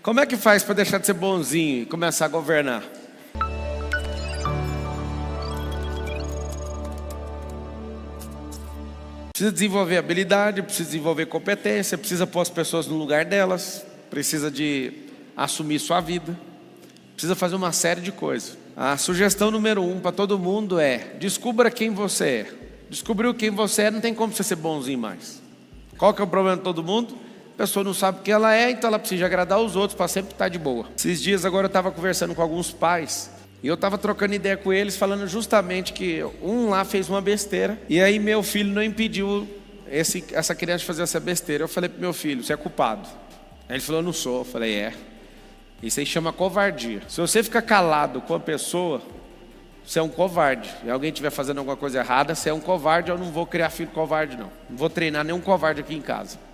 Como é que faz para deixar de ser bonzinho e começar a governar? Precisa desenvolver habilidade, precisa desenvolver competência, precisa pôr as pessoas no lugar delas, precisa de assumir sua vida, precisa fazer uma série de coisas. A sugestão número 1 para todo mundo é: descubra quem você é. Descobriu quem você é, não tem como você ser bonzinho mais. Qual que é o problema de todo mundo? A pessoa não sabe quem ela é, então ela precisa agradar os outros para sempre estar de boa. Esses dias agora eu estava conversando com alguns pais e eu estava trocando ideia com eles, falando justamente que um lá fez uma besteira e aí meu filho não impediu essa criança de fazer essa besteira. Eu falei para meu filho: você é culpado. Aí ele falou: eu não sou. Eu falei: é. Isso aí chama covardia. Se você ficar calado com a pessoa, você é um covarde. E alguém estiver fazendo alguma coisa errada, você é um covarde. Eu não vou criar filho covarde, não. Não vou treinar nenhum covarde aqui em casa.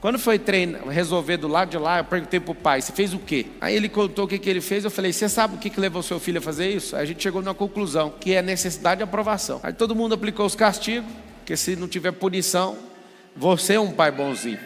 Quando foi resolver do lado de lá, eu perguntei para o pai: você fez o quê? Aí ele contou o que ele fez. Eu falei: você sabe o que levou seu filho a fazer isso? Aí a gente chegou na conclusão que é necessidade de aprovação. Aí todo mundo aplicou os castigos, porque se não tiver punição, você é um pai bonzinho.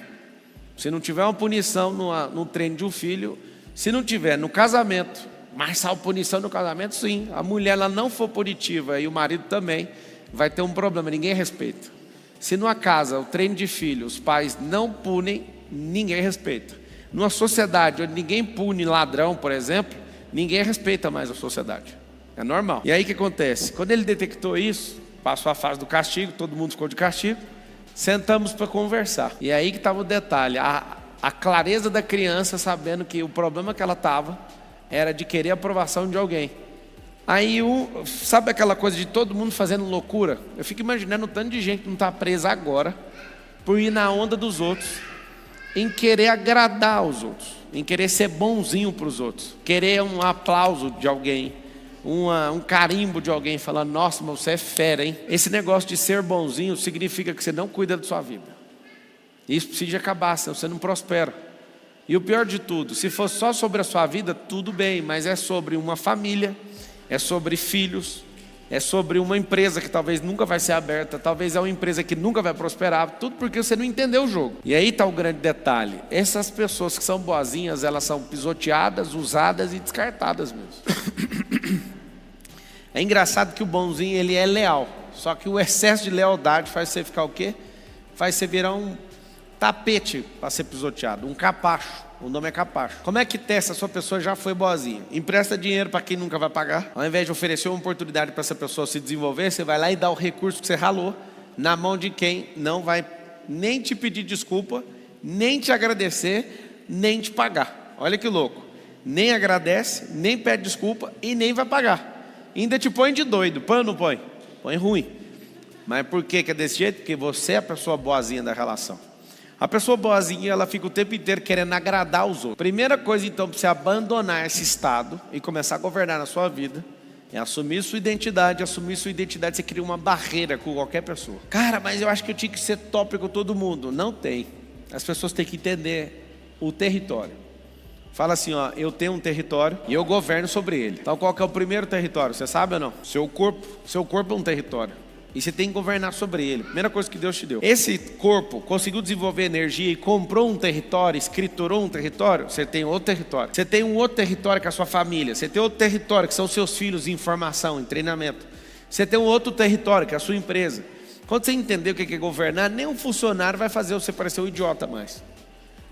Se não tiver uma punição no treino de um filho, se não tiver no casamento, mas salvo punição no casamento, sim. A mulher ela não for punitiva e o marido também, vai ter um problema, ninguém respeita. Se numa casa, o treino de filho, os pais não punem, ninguém respeita. Numa sociedade onde ninguém pune ladrão, por exemplo, ninguém respeita mais a sociedade. É normal. E aí o que acontece? Quando ele detectou isso, passou a fase do castigo, todo mundo ficou de castigo, sentamos para conversar. E aí que estava o detalhe, a clareza da criança sabendo que o problema que ela estava era de querer a aprovação de alguém. Aí, sabe aquela coisa de todo mundo fazendo loucura? Eu fico imaginando o tanto de gente que não está presa agora por ir na onda dos outros, em querer agradar aos outros, em querer ser bonzinho para os outros, querer um aplauso de alguém, um carimbo de alguém, falando: nossa, mas você é fera, hein? Esse negócio de ser bonzinho significa que você não cuida da sua vida. Isso precisa acabar, senão você não prospera. E o pior de tudo, se for só sobre a sua vida, tudo bem, mas é sobre uma família, é sobre filhos, é sobre uma empresa que talvez nunca vai ser aberta, talvez é uma empresa que nunca vai prosperar, tudo porque você não entendeu o jogo. E aí está o grande detalhe: essas pessoas que são boazinhas, elas são pisoteadas, usadas e descartadas mesmo. É engraçado que o bonzinho, ele é leal, só que o excesso de lealdade faz você ficar o quê? Faz você virar um tapete para ser pisoteado, um capacho. O nome é capacho. Como é que testa se a sua pessoa já foi boazinha? Empresta dinheiro para quem nunca vai pagar. Ao invés de oferecer uma oportunidade para essa pessoa se desenvolver, você vai lá e dá o recurso que você ralou na mão de quem não vai nem te pedir desculpa, nem te agradecer, nem te pagar. Olha que louco. Nem agradece, nem pede desculpa e nem vai pagar. Ainda te põe de doido. Põe ou não põe? Põe ruim. Mas por que é desse jeito? Porque você é a pessoa boazinha da relação. A pessoa boazinha, ela fica o tempo inteiro querendo agradar os outros. Primeira coisa, então, para você abandonar esse estado e começar a governar na sua vida, é assumir sua identidade. Assumir sua identidade, você cria uma barreira com qualquer pessoa. Cara, mas eu acho que eu tinha que ser top com todo mundo. Não tem. As pessoas têm que entender o território. Fala assim, ó: eu tenho um território e eu governo sobre ele. Então qual que é o primeiro território? Você sabe ou não? Seu corpo. Seu corpo é um território. E você tem que governar sobre ele. Primeira coisa que Deus te deu. Esse corpo conseguiu desenvolver energia e comprou um território, escriturou um território, você tem outro território. Você tem um outro território que é a sua família. Você tem outro território que são seus filhos em formação, em treinamento. Você tem um outro território que é a sua empresa. Quando você entender o que é governar, nenhum funcionário vai fazer você parecer um idiota mais.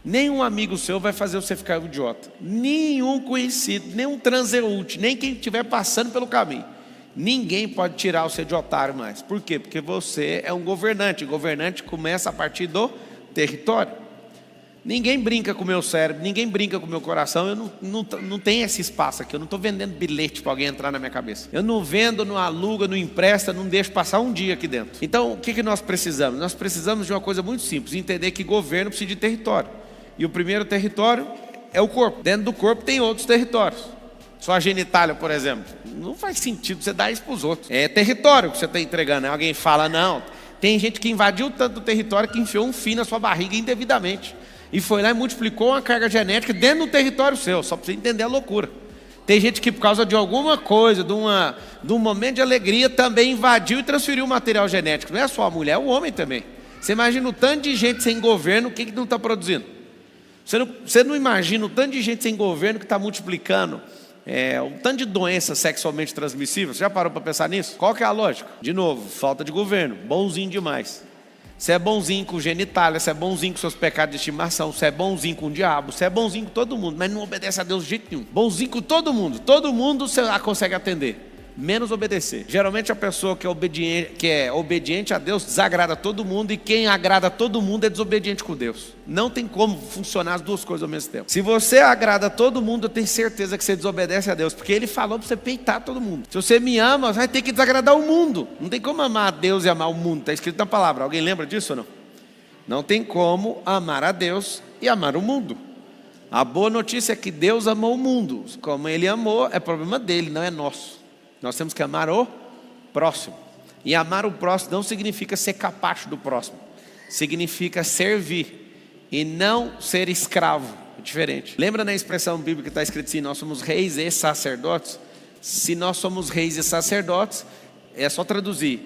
Nenhum amigo seu vai fazer você ficar um idiota. Nenhum conhecido, nenhum transeunte, nem quem estiver passando pelo caminho. Ninguém pode tirar você de otário mais. Por quê? Porque você é um governante. O governante começa a partir do território. Ninguém brinca com o meu cérebro, ninguém brinca com o meu coração. Eu não tenho esse espaço aqui. Eu não estou vendendo bilhete para alguém entrar na minha cabeça. Eu não vendo, não aluga, não empresta, não deixo passar um dia aqui dentro. Então, o que nós precisamos? Nós precisamos de uma coisa muito simples: entender que governo precisa de território. E o primeiro território é o corpo. Dentro do corpo tem outros territórios. Sua genitália, por exemplo, não faz sentido você dar isso para os outros. É território que você está entregando. Alguém fala: não, tem gente que invadiu tanto o território que enfiou um fio na sua barriga indevidamente e foi lá e multiplicou uma carga genética dentro do território seu, só para você entender a loucura. Tem gente que por causa de alguma coisa, de um momento de alegria, também invadiu e transferiu o material genético. Não é só a mulher, é o homem também. Você imagina o tanto de gente sem governo, o que não está produzindo? Você não imagina o tanto de gente sem governo que está multiplicando, o tanto de doenças sexualmente transmissíveis. Você já parou para pensar nisso? Qual que é a lógica? De novo, falta de governo, bonzinho demais. Você é bonzinho com genitália, você é bonzinho com seus pecados de estimação, você é bonzinho com o diabo, você é bonzinho com todo mundo, mas não obedece a Deus de jeito nenhum. Bonzinho com todo mundo você consegue atender, menos obedecer. Geralmente a pessoa que é obediente a Deus desagrada todo mundo, e quem agrada todo mundo é desobediente com Deus. Não tem como funcionar as duas coisas ao mesmo tempo. Se você agrada todo mundo, eu tenho certeza que você desobedece a Deus, porque Ele falou para você peitar todo mundo. Se você me ama, você vai ter que desagradar o mundo. Não tem como amar a Deus e amar o mundo, está escrito na palavra. Alguém lembra disso ou não? Não tem como amar a Deus e amar o mundo. A boa notícia é que Deus amou o mundo. Como Ele amou, é problema dele, não é nosso. Nós temos que amar o próximo. E amar o próximo não significa ser capacho do próximo. Significa servir e não ser escravo. É diferente. Lembra na expressão bíblica que está escrito assim: nós somos reis e sacerdotes? Se nós somos reis e sacerdotes, é só traduzir: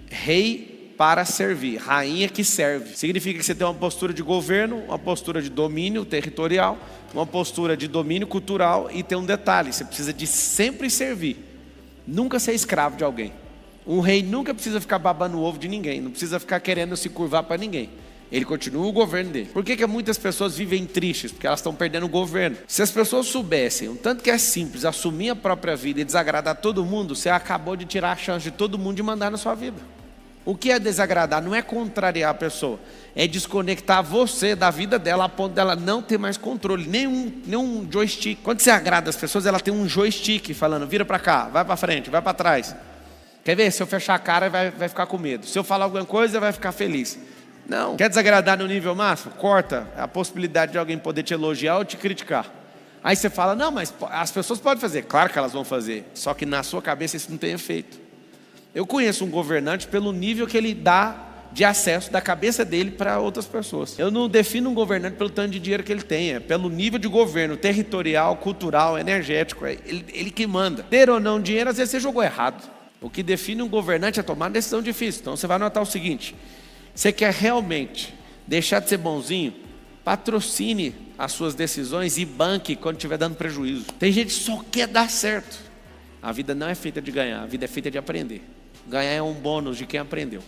rei para servir, rainha que serve. Significa que você tem uma postura de governo, uma postura de domínio territorial, uma postura de domínio cultural, e tem um detalhe: você precisa de sempre servir. Nunca ser escravo de alguém. Um rei nunca precisa ficar babando o ovo de ninguém, não precisa ficar querendo se curvar para ninguém. Ele continua o governo dele. Por que muitas pessoas vivem tristes? Porque elas estão perdendo o governo. Se as pessoas soubessem o tanto que é simples assumir a própria vida e desagradar todo mundo, você acabou de tirar a chance de todo mundo de mandar na sua vida. O que é desagradar? Não é contrariar a pessoa, é desconectar você da vida dela a ponto dela não ter mais controle, nenhum joystick. Quando você agrada as pessoas, ela tem um joystick falando: vira para cá, vai para frente, vai para trás. Quer ver? Se eu fechar a cara, vai ficar com medo. Se eu falar alguma coisa, vai ficar feliz. Não. Quer desagradar no nível máximo? Corta a possibilidade de alguém poder te elogiar ou te criticar. Aí você fala: não, mas as pessoas podem fazer. Claro que elas vão fazer, só que na sua cabeça isso não tem efeito. Eu conheço um governante pelo nível que ele dá de acesso da cabeça dele para outras pessoas. Eu não defino um governante pelo tanto de dinheiro que ele tem, é pelo nível de governo territorial, cultural, energético. É ele que manda. Ter ou não dinheiro, às vezes você jogou errado. O que define um governante é tomar uma decisão difícil. Então você vai notar o seguinte: você quer realmente deixar de ser bonzinho? Patrocine as suas decisões e banque quando estiver dando prejuízo. Tem gente que só quer dar certo. A vida não é feita de ganhar, a vida é feita de aprender. Ganhar é um bônus de quem aprendeu.